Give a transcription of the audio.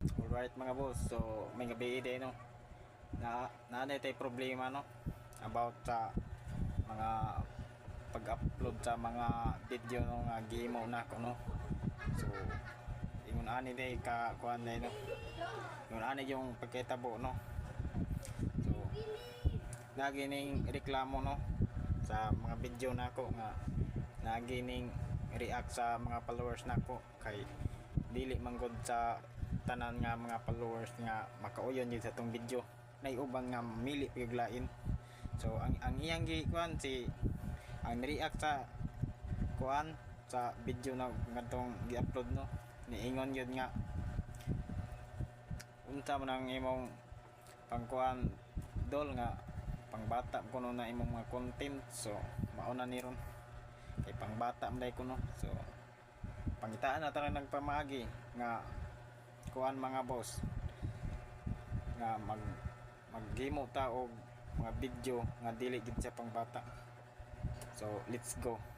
Alright mga boss, so may gabi din no. Na tay problema no about sa mga pag-upload sa mga video no nga gimo na ko no. So ingon ani day ka kuan day no. Ingon ani yung pagkitabo no. So nagining reklamo no sa mga video nako nga nagining react sa mga followers nako kay dili manggod sa tanan nga mga followers nga makauyon yun sa tong video nay ubang nga mili piglain. So ang iyang gikuan si ang react sa kuan sa video na ngatong gi-upload no niingon yun nga unta man ang imong pangkuan dol nga pangbata kuno na imong mga content. So mauna ni ron kay pangbata man day kuno. So pangitaan na tanan nagpamagi nga kuan mga boss nga maghimo ta og mga video nga dili gid sa pangbata. So let's go.